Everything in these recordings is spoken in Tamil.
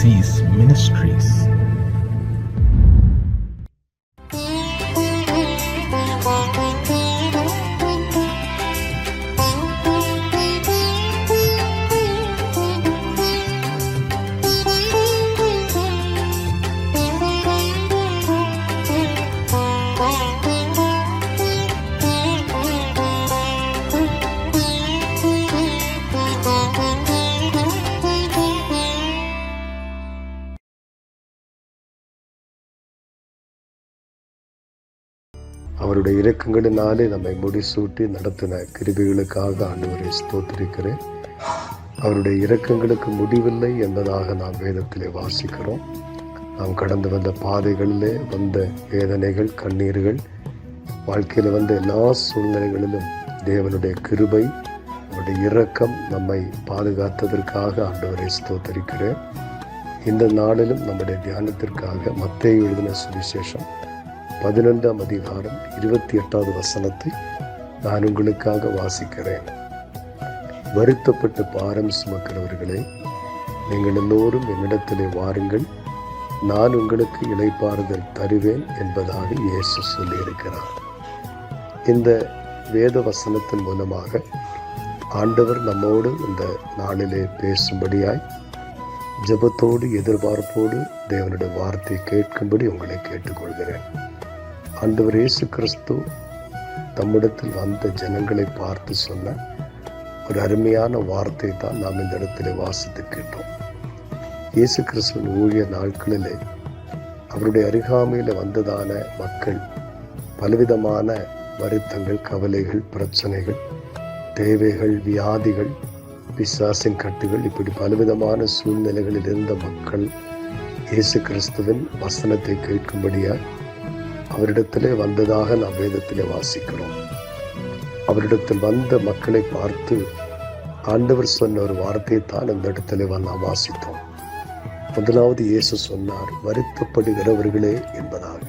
Overseas Ministries. அவருடைய இரக்கங்களினாலே நம்மை முடிசூட்டி நடத்தின கிருபைகளுக்காக ஆண்டவரை ஸ்தோத்திரிக்கிறேன். அவருடைய இரக்கங்களுக்கு முடிவில்லை என்பதாக நாம் வேதத்திலே வாசிக்கிறோம். நாம் கடந்து வந்த பாதைகளிலே வந்த வேதனைகள், கண்ணீர்கள், வாழ்க்கையில் வந்த எல்லா சூழ்நிலைகளிலும் தேவனுடைய கிருபை, அவருடைய இரக்கம் நம்மை பாதுகாத்ததற்காக ஆண்டவரை ஸ்தோத்திரிக்கிறேன். இந்த நாளிலும் நம்முடைய தியானத்திற்காக மத்தேயு எழுதின சுவிசேஷம் 11ஆம் அதிகாரம் 28வது வசனத்தை நான் உங்களுக்காக வாசிக்கிறேன். வருத்தப்பட்டு பாரம் சுமக்கிறவர்களே, நீங்கள் எல்லோரும் என்னிடத்திலே வாருங்கள், நான் உங்களுக்கு இளைப்பாறுதல் தருவேன் என்பதாக இயேசு சொல்லியிருக்கிறார். இந்த வேத வசனத்தின் மூலமாக ஆண்டவர் நம்மோடு இந்த நாளிலே பேசும்படியாய் ஜெபத்தோடு எதிர்பார்ப்போடு தேவனுடைய வார்த்தையை கேட்கும்படி உங்களை கேட்டுக்கொள்கிறேன். ஆண்டவர் இயேசு கிறிஸ்து தம்மிடத்தில் வந்த ஜனங்களை பார்த்து சொன்ன ஒரு அருமையான வார்த்தை தான் நாம் இந்த இடத்துல வாசித்து கேட்டோம். இயேசு கிறிஸ்துவின் ஊழிய நாட்களிலே அவருடைய அருகாமையில் வந்ததான மக்கள் பலவிதமான வருத்தங்கள், கவலைகள், பிரச்சனைகள், தேவைகள், வியாதிகள், பிசாசின் கட்டுகள், இப்படி பலவிதமான சூழ்நிலைகளில் இருந்த மக்கள் இயேசு கிறிஸ்துவின் வசனத்தை கேட்கும்படியாய் அவரிடத்திலே வந்ததாக நாம் வேதத்திலே வாசிக்கிறோம். அவரிடத்தில் வந்த மக்களை பார்த்து ஆண்டவர் சொன்ன ஒரு வார்த்தையை தான் இந்த இடத்திலே நாம் வாசித்தோம். முதலாவது இயேசு சொன்னார், வருத்தப்படுகிறவர்களே என்பதாக.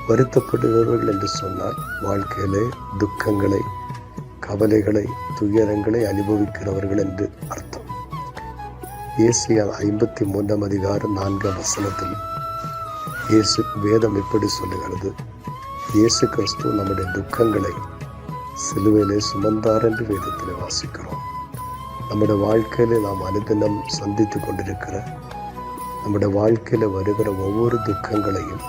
வருத்தப்படுகிறவர்கள் என்று சொன்னால் வாழ்க்கையிலே துக்கங்களை, கவலைகளை, துயரங்களை அனுபவிக்கிறவர்கள் என்று அர்த்தம். ஏசாயா 53ஆம் அதிகாரம் 4ஆம் வசனத்தில் இயேசு வேதம் எப்படி சொல்லுகிறது? இயேசு கிறிஸ்து நம்முடைய துக்கங்களை சிலுவையிலே சுமந்தார் என்று வேதத்தில் வாசிக்கிறோம். நம்முடைய வாழ்க்கையில நாம் அனுதினம் சந்தித்து கொண்டிருக்கிற, நம்முடைய வாழ்க்கையில வருகிற ஒவ்வொரு துக்கங்களையும்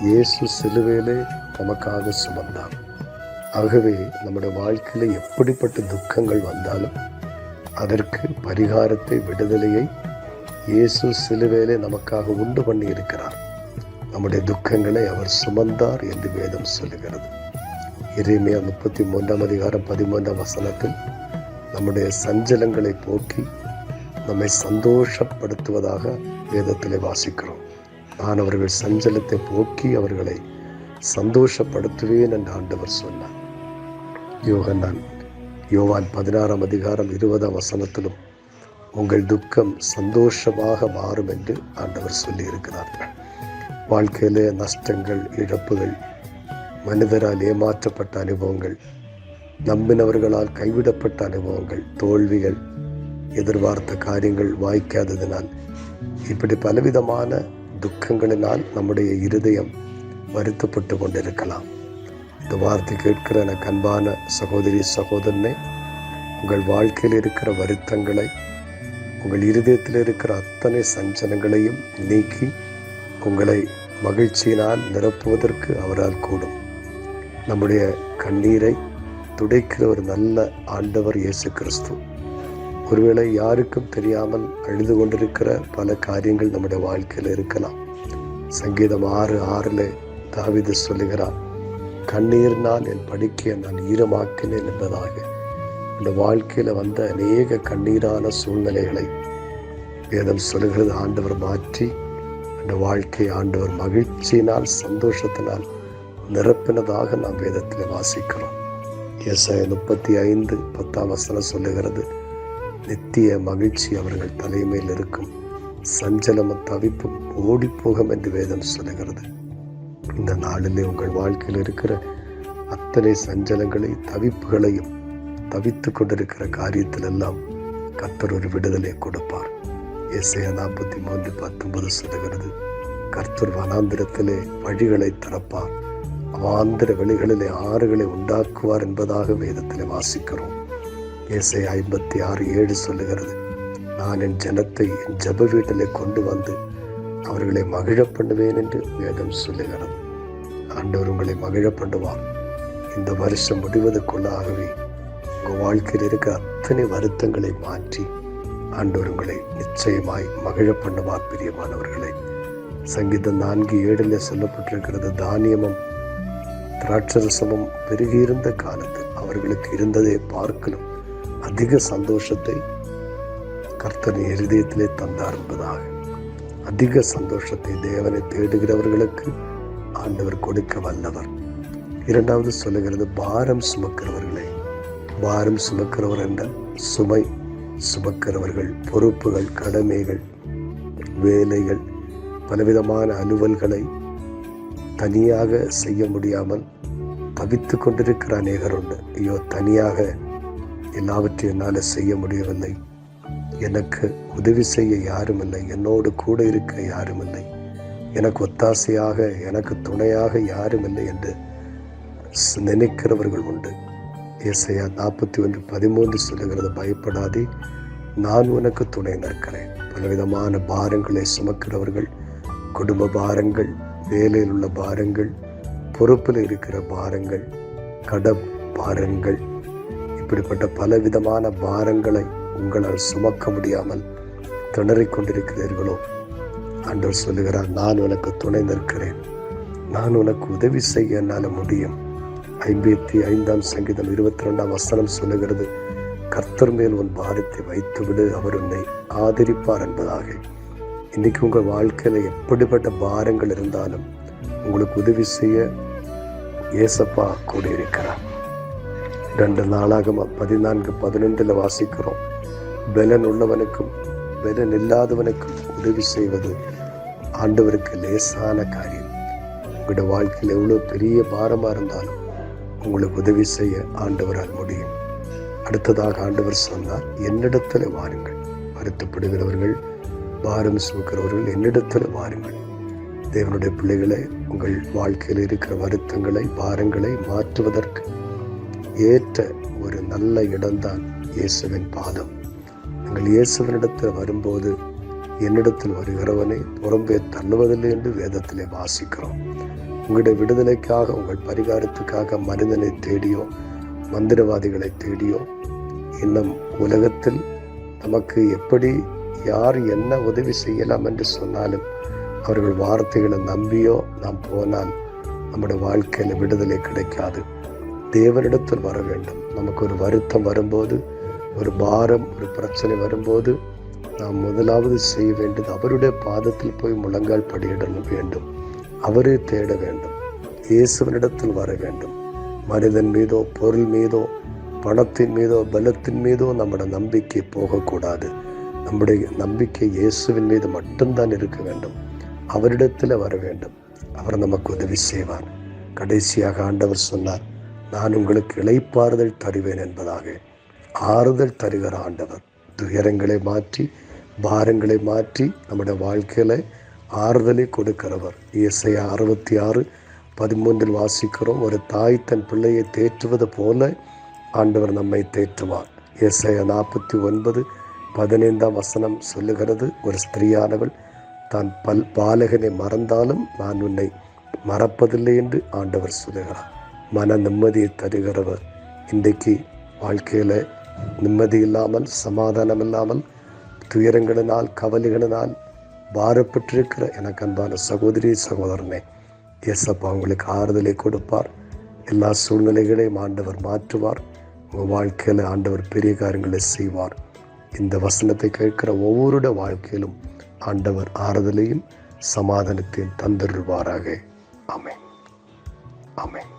இயேசு சிலுவையிலே நமக்காக சுமந்தார். ஆகவே நம்முடைய வாழ்க்கையில எப்படிப்பட்ட துக்கங்கள் வந்தாலும் அதற்கு பரிகாரத்தை, விடுதலையை இயேசு சிலுவையிலே நமக்காக உண்டு பண்ணி இருக்கிறார். நம்முடைய துக்கங்களை அவர் சுமந்தார் என்று வேதம் சொல்லுகிறது. எரேமியா 33ஆம் அதிகாரம் 13ஆம் வசனத்தில் நம்முடைய சஞ்சலங்களை போக்கி நம்மை சந்தோஷப்படுத்துவதாக வேதத்திலே வாசிக்கிறோம். நான் அவர்கள் சஞ்சலத்தை போக்கி அவர்களை சந்தோஷப்படுத்துவேன் என்று ஆண்டவர் சொன்னார். யோவான் 16ஆம் அதிகாரம் 20ஆம் வசனத்திலும் உங்கள் துக்கம் சந்தோஷமாக மாறும் என்று ஆண்டவர் சொல்லி இருக்கிறார். வாழ்க்கையிலே நஷ்டங்கள், இழப்புகள், மனிதரால் ஏமாற்றப்பட்ட அனுபவங்கள், நம்பினவர்களால் கைவிடப்பட்ட அனுபவங்கள், தோல்விகள், எதிர்பார்த்த காரியங்கள் வாய்க்காததினால், இப்படி பலவிதமான துக்கங்களினால் நம்முடைய இருதயம் வருத்தப்பட்டு கொண்டிருக்கலாம். இந்த வார்த்தை கேட்கிற எனக்கு அன்பான சகோதரி, சகோதரனே, உங்கள் வாழ்க்கையில் இருக்கிற வருத்தங்களை, உங்கள் இருதயத்தில் இருக்கிற அத்தனை சஞ்சலங்களையும் நீக்கி உங்களை மகிழ்ச்சியினால் நிரப்புவதற்கு அவரால் கூடும். நம்முடைய கண்ணீரை துடைக்கிற ஒரு நல்ல ஆண்டவர் இயேசு கிறிஸ்து. ஒருவேளை யாருக்கும் தெரியாமல் அழுது கொண்டிருக்கிற பல காரியங்கள் நம்முடைய வாழ்க்கையில் இருக்கலாம். சங்கீதம் 6:6 தாவீது சொல்லுகிறார், கண்ணீரினால் என் படுக்கையை நான் ஈரமாக்கினேன் என்பதாக. இந்த வாழ்க்கையில் வந்த அநேக கண்ணீரான சூழ்நிலைகளை வேதம் சொல்லுகிறது ஆண்டவர் மாற்றி அந்த வாழ்க்கை ஆண்டவர் மகிழ்ச்சியினால், சந்தோஷத்தினால் நிரப்பினதாக நாம் வேதத்தில் வாசிக்கிறோம். ஏசாயா 35:10ஆம் வசனம் சொல்லுகிறது, நித்திய மகிழ்ச்சி அவர்கள் தலைமையில் இருக்கும், சஞ்சலமும் தவிப்பும் ஓடிப்போகும் என்று வேதம் சொல்லுகிறது. இந்த நாளிலே உங்கள் வாழ்க்கையில் இருக்கிற அத்தனை சஞ்சலங்களை, தவிப்புகளையும், தவித்து கொண்டிருக்கிற காரியத்தில் எல்லாம் கர்த்தர் ஒரு விடுதலை கொடுப்பார். ஏசாயா 43:19 சொல்லுகிறது, கர்த்தர் வனாந்திரத்திலே வழிகளை திறப்பார், அவாந்திர வெளிகளிலே ஆறுகளை உண்டாக்குவார் என்பதாக வேதத்திலே வாசிக்கிறோம். ஏசாயா 56:7 சொல்லுகிறது, நான் என் ஜனத்தை என் ஜெப வீட்டிலே கொண்டு வந்து அவர்களை மகிழ பண்ணுவேன் என்று வேதம் சொல்லுகிறது. ஆண்டவர் உங்களை மகிழ பண்ணுவார். இந்த வருஷம் முடிவதற்குள்ளாகவே உங்கள் வாழ்க்கையில் இருக்க அத்தனை வருத்தங்களை மாற்றி ஆண்டவர் உங்களை நிச்சயமாய் மகிழ பண்ணுவார். பிரியமானவர்களை, சங்கீதம் 4:7 சொல்லப்பட்டிருக்கிறது, தானியமும் திராட்சரசமும் பெருகியிருந்த காலத்தில் அவர்களுக்கு இருந்ததை பார்க்கலும் அதிக சந்தோஷத்தை கர்த்தர் இருதயத்திலே தந்தார் என்பதாக. அதிக சந்தோஷத்தை தேவனை தேடுகிறவர்களுக்கு ஆண்டவர் கொடுக்க வல்லவர். இரண்டாவது சொல்லுகிறது, பாரம் சுமக்கிறவர்களே. பாரம் சுமக்கிறவர் என்ற சுமை சுமக்கிறவர்கள், பொறுப்புகள், கடமைகள், வேலைகள், பலவிதமான அலுவல்களை தனியாக செய்ய முடியாமல் தவித்து கொண்டிருக்கிற அநேகர் உண்டு. ஐயோ, தனியாக எல்லாவற்றையும் என்னால் செய்ய முடியவில்லை, எனக்கு உதவி செய்ய யாரும் இல்லை, என்னோடு கூட இருக்க யாரும் இல்லை, எனக்கு ஒத்தாசையாக எனக்கு துணையாக யாரும் இல்லை என்று நினைக்கிறவர்கள் உண்டு. ஏசாயா 41:13 சொல்லுகிறது, பயப்படாதே, நான் உனக்கு துணை நிற்கிறேன். பலவிதமான பாரங்களை சுமக்கிறவர்கள், குடும்ப பாரங்கள், வேலையில் உள்ள பாரங்கள், பொறுப்பில் இருக்கிற பாரங்கள், பாரங்கள், இப்படிப்பட்ட பலவிதமான பாரங்களை உங்களால் சுமக்க முடியாமல் திணறிக் கொண்டிருக்கிறீர்களோ, ஆண்டவர் சொல்லுகிறார், நான் உனக்கு துணை நிற்கிறேன், நான் உனக்கு உதவி செய்ய என்னால் முடியும். 55 சங்கீதம் 22 சொல்லுகிறது, கர்த்தர் மேல் உன் பாரத்தை வைத்துவிடு, அவர் உன்னை ஆதரிப்பார் என்பதாக. இன்னைக்கு உங்கள் வாழ்க்கையில எப்படிப்பட்ட பாரங்கள் இருந்தாலும் உங்களுக்கு உதவி செய்ய ஏசப்பா கூட இருக்கிறார். 2 நாளாகமம் 14:11 வாசிக்கிறோம், பலன் உள்ளவனுக்கும் பலன் இல்லாதவனுக்கும் உதவி செய்வது ஆண்டவருக்கு லேசான காரியம். உங்களுடைய வாழ்க்கையில் எவ்வளவு பெரிய பாரமா இருந்தாலும் உங்களுக்கு உதவி செய்ய ஆண்டவரால் முடியும். அடுத்ததாக ஆண்டவர் சொன்னார், என்னிடத்தில் வாருங்கள், வருத்தப்படுகிறவர்கள், பாரம் சுமக்கிறவர்கள், என்னிடத்தில் வாருங்கள். தேவனுடைய பிள்ளைகளை, உங்கள் வாழ்க்கையில் இருக்கிற வருத்தங்களை, பாரங்களை மாற்றுவதற்கு ஏற்ற ஒரு நல்ல இடம்தான் இயேசுவின் பாதம். நீங்கள் இயேசுவினிடத்தில் வரும்போது, என்னிடத்தில் வருகிறவனை புறம்பே தள்ளுவதில்லை என்று வேதத்திலே வாசிக்கிறோம். உங்களுடைய விடுதலைக்காக, உங்கள் பரிகாரத்துக்காக மனிதனை தேடியோ மந்திரவாதிகளை தேடியோ, இன்னும் உலகத்தில் நமக்கு எப்படி யார் என்ன உதவி செய்யலாம் என்று சொன்னாலும் அவர்கள் வார்த்தைகளை நம்பியோ நாம் போனால் நம்முடைய வாழ்க்கையில் விடுதலை கிடைக்காது. தேவனிடத்தில் வர வேண்டும். நமக்கு ஒரு வருத்தம் வரும்போது, ஒரு பாரம், ஒரு பிரச்சனை வரும்போது நாம் முதலாவது செய்ய வேண்டியது அவருடைய பாதத்தில் போய் முழங்கால் படியிட வேண்டும். அவரே தேட வேண்டும். இயேசுவனிடத்தில் வர வேண்டும். மனிதன் மீதோ, பொருள் மீதோ, பணத்தின் மீதோ, பலத்தின் மீதோ நம்முடைய நம்பிக்கை போகக்கூடாது. நம்முடைய நம்பிக்கை இயேசுவின் மீது மட்டும்தான் இருக்க வேண்டும். அவரிடத்தில் வர வேண்டும். அவர் நமக்கு உதவி செய்வார். கடைசியாக ஆண்டவர் சொன்னார், நான் உங்களுக்கு இளைப்பாறுதல் தருவேன் என்பதாக. ஆறுதல் தருகிற ஆண்டவர், துயரங்களை மாற்றி, பாரங்களை மாற்றி நம்முடைய வாழ்க்கையில ஆறுதலை கொடுக்கிறவர். ஏசாயா 66:13 வாசிக்கிறோம், ஒரு தாய் தன் பிள்ளையை தேற்றுவது போல ஆண்டவர் நம்மை தேற்றுவார். ஏசாயா 49:15 சொல்லுகிறது, ஒரு ஸ்திரீயானவள் தான் பாலகனை மறந்தாலும் நான் உன்னை மறப்பதில்லை என்று ஆண்டவர் சொல்லுகிறார். மன நிம்மதியை தருகிறவர். இன்றைக்கு வாழ்க்கையில நிம்மதி இல்லாமல், சமாதானம் இல்லாமல், துயரங்களினால், கவலைகளினால் பாரப்பட்டிருக்கிற எனக்கு அன்பான சகோதரி, சகோதரனே, இயேசப்பா உங்களுக்கு ஆறுதலை கொடுப்பார். எல்லா சூழ்நிலைகளையும் ஆண்டவர் மாற்றுவார். உங்கள் வாழ்க்கையில் ஆண்டவர் பெரிய காரியங்களை செய்வார். இந்த வசனத்தை கேட்கிற ஒவ்வொருடைய வாழ்க்கையிலும் ஆண்டவர் ஆறுதலையும் சமாதானத்தையும் தந்தருள்வாராக. ஆமென். ஆமென்.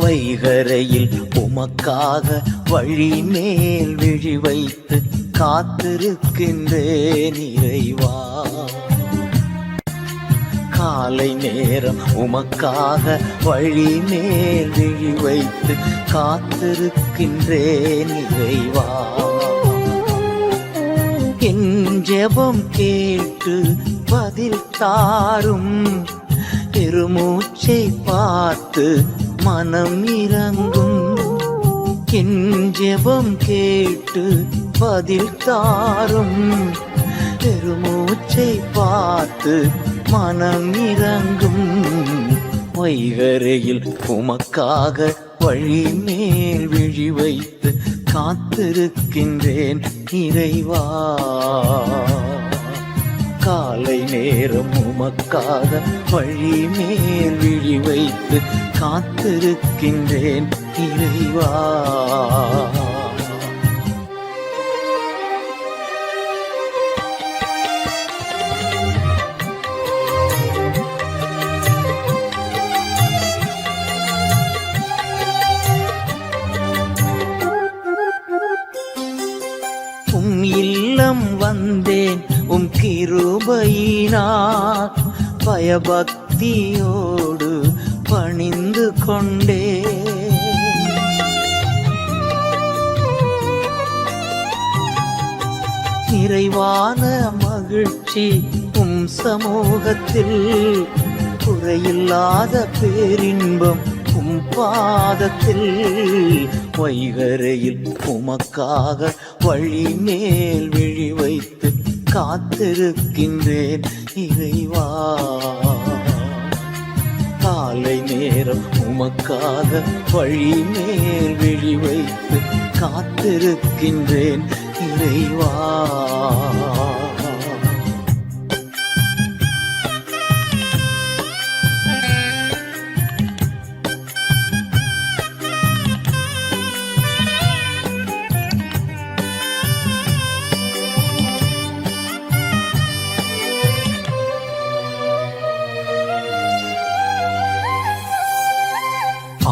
வைகரையில் உமக்காக வழி மேல் விழி வைத்து காத்திருக்கின்றேன் இறைவா. காலை நேரம் உமக்காக வழி மேல் விழி வைத்து காத்திருக்கின்றேன் இறைவா. என் ஜெபம் கேட்டு பதில் தாரும், பெருமூச்சை பார்த்து மனம் இறங்கும். என் ஜெபம் கேட்டு பதில் தாரும், பெருமூச்சை பார்த்து மனம் இறங்கும். வைகரையில் உமக்காக வழி மேல் விழி வைத்து காத்திருக்கின்றேன் இறைவா. காலை நேரம் உமக்காக வழி மேல் விழி வைத்து காத்திருக்கின்றேன் இறைவா. இல்லம் வந்தேன் உம் கிருபையினால், பயபக்தியோடு பணிந்து கொண்டே. நிறைவான மகிழ்ச்சி உம் சமூகத்தில், குறையில்லாத பேரின்பம் உம் பாதத்தில். வைகரையில் உமக்காக வழி மேல் விழி வைத்து காத்திருக்கின்றேன் இறைவா. காலை நேரம் உமக்காக வழி மேல் விழி வைத்து காத்திருக்கின்றேன் இறைவா.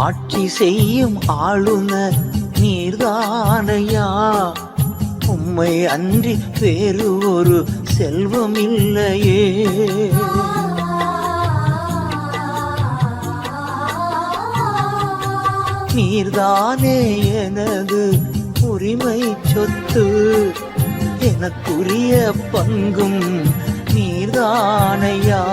ஆட்சி செய்யும் ஆளுநர் நீர்தானையா, உம்மை அன்றி வேறு ஒரு செல்வம் இல்லையே. நீர்தானே எனது உரிமை சொத்து, எனக்குரிய பங்கும் நீர்தானையா.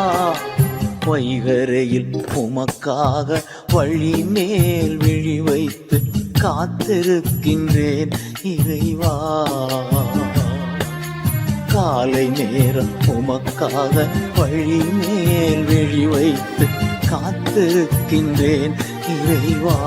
வைகரையில் உமக்காக வழி மேல் விழி வைத்து காத்திருக்கின்றேன் இறைவா. காலை நேரம் உமக்காக வழி மேல் விழி வைத்து காத்திருக்கின்றேன் இறைவா.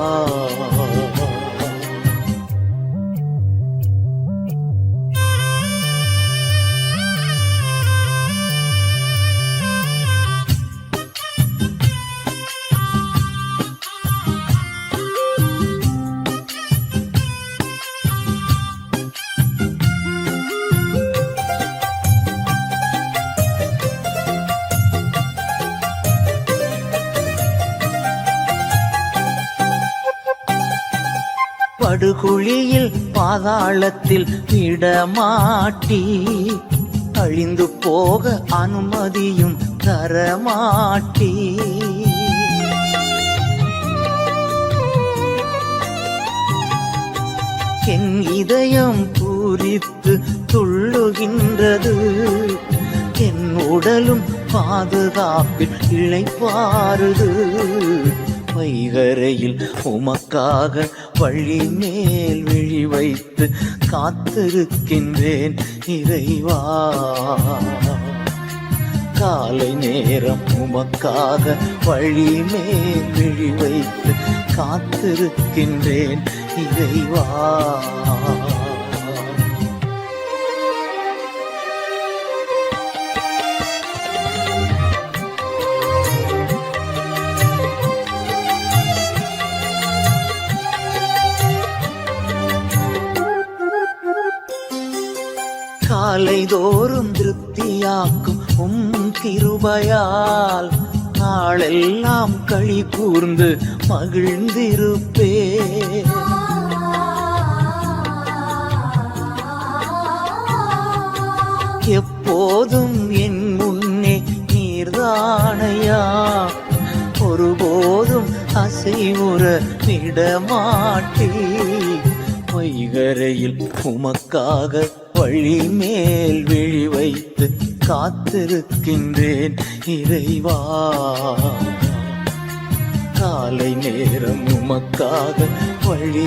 படுகுழியில் பாதாளத்தில் விடமாட்டி, அழிந்து போக அனுமதியும் தரமாட்டி. என் இதயம் பூரித்து துள்ளுகின்றது, என் உடலும் பாதுகாப்பில் இளைப்பாறுது. வைகரையில் உமக்காக வழி மேல் விழி வைத்து காத்திருக்கின்றேன் இறைவா. காலை நேரம் உமக்காக வழி மேல் விழி வைத்து காத்திருக்கின்றேன் இறைவா. காலைதோறும் திருப்தியாக்கும் உம் கிருபையால், நாளெல்லாம் களி கூர்ந்து மகிழ்ந்திருப்பே. எப்போதும் என் முன்னே நீர்தானையா, ஒருபோதும் அசைவுற விடமாட்டே. வைகரையில் உமக்காக வழி மேல் விழி வைத்து காத்திருக்கின்றேன் இறைவா. காலை நேரம் உமக்காக வழி